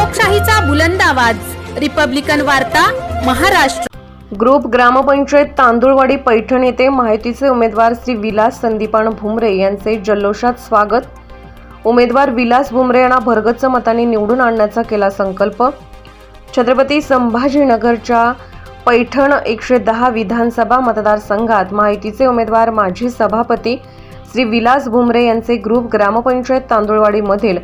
लोकशाहीचा बुलंद आवाज, रिपब्लिकन वार्ता, महाराष्ट्र. ग्रुप ग्रामपंचायत तांदुळवाडी पैठण येथे माहितीचे उमेदवार श्री विलास संदीपान भुमरे यांचे जल्लोषात स्वागत. उमेदवार विलास भुमरे यांना भरगच्च मतांनी निवडून आणण्याचा केला संकल्प. छत्रपती संभाजीनगरच्या पैठण 110 विधानसभा मतदारसंघात माहितीचे उमेदवार माजी सभापती श्री विलास भुमरे यांचे ग्रुप ग्रामपंचायत तांदुळवाडी मधील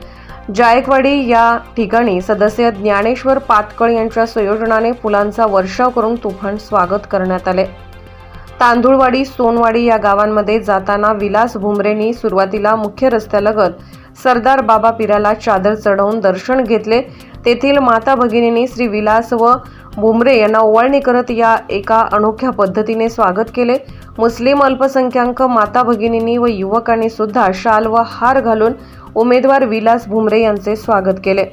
जायकवाडी या ठिकाणी सदस्य ज्ञानेश्वर पातकळ यांच्या संयोजनाने फुलांचा वर्षाव करून तुफान स्वागत करण्यात आले. तांदुळवाडी सोनवाडी या गावांमध्ये जाताना विलास भुमरेंनी सुरुवातीला मुख्य रस्त्यालगत सरदार बाबा पीराला चादर चढवून दर्शन घेतले. तेथील माता भगिनींनी श्री विलास व भुमरे यांना ओवाळणी करत या एका अनोख्या पद्धतीने स्वागत केले. मुस्लिम अल्पसंख्याक माता भगिनींनी व युवकांनी सुद्धा शाल व हार घालून उमेदवार विलास भुमरे यांचे स्वागत केले.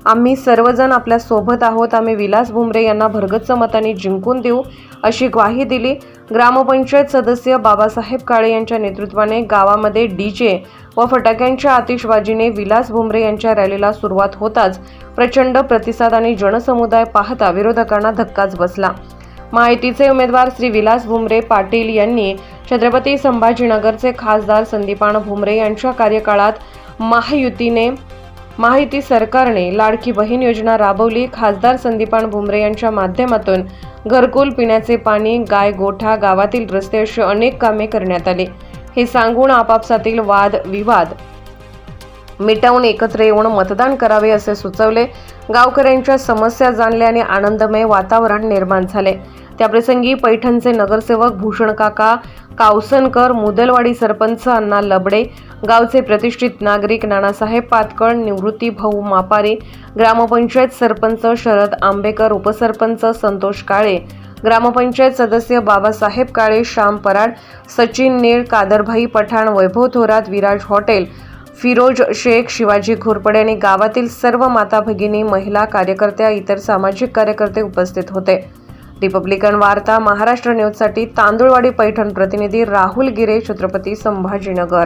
आम्ही सर्वजण आपल्या सोबत आहोत. आम्ही विलास भुमरे यांना भरगच्च मतांनी जिंकून देऊ अशी ग्वाही दिली. ग्रामपंचायत सदस्य बाबासाहेब काळे यांच्या नेतृत्वाने गावामध्ये डीजे व फटाक्यांच्या आतिषबाजीने विलास भुमरे यांच्या रॅलीला सुरुवात होताच प्रचंड प्रतिसाद आणि जनसमुदाय पाहता विरोधकांना धक्काच बसला. माहितीचे उमेदवार श्री विलास भुमरे पाटील यांनी छत्रपती संभाजीनगरचे खासदार संदीपान भुमरे यांच्या कार्यकाळात महायुती सरकारने लाडकी बहीण योजना राबवली. खासदार संदीपान भुमरे यांच्या माध्यमातून घरकुल, पिण्याचे पाणी, गाय गोठा, गावातील रस्ते अशी अनेक कामे करण्यात आली. हे सांगून आपापसातील वाद विवाद मिटवून एकत्र येऊन मतदान करावे असे सुचवले. गावकऱ्यांच्या समस्या जाणल्या आणि आनंदमय वातावरण निर्माण झाले. त्याप्रसंगी पैठणचे नगरसेवक भूषणकाका कावसनकर, मुदलवाडी सरपंच अण्णा लबडे, गावचे प्रतिष्ठित नागरिक नानासाहेब पातकळ, निवृत्ती भाऊ मापारी, ग्रामपंचायत सरपंच शरद आंबेकर, उपसरपंच संतोष काळे, ग्रामपंचायत सदस्य बाबासाहेब काळे, श्याम पराड, सचिन नेळ, कादरभाई पठाण, वैभव थोरात, विराज हॉटेल, फिरोज शेख, शिवाजी घोरपडे आणि गावातील सर्व माता भगिनी, महिला कार्यकर्त्या, इतर सामाजिक कार्यकर्ते उपस्थित होते. रिपब्लिकन वार्ता महाराष्ट्र न्यूजसाठी तांदुळवाडी पैठण प्रतिनिधी राहुल गिरे, छत्रपती संभाजीनगर.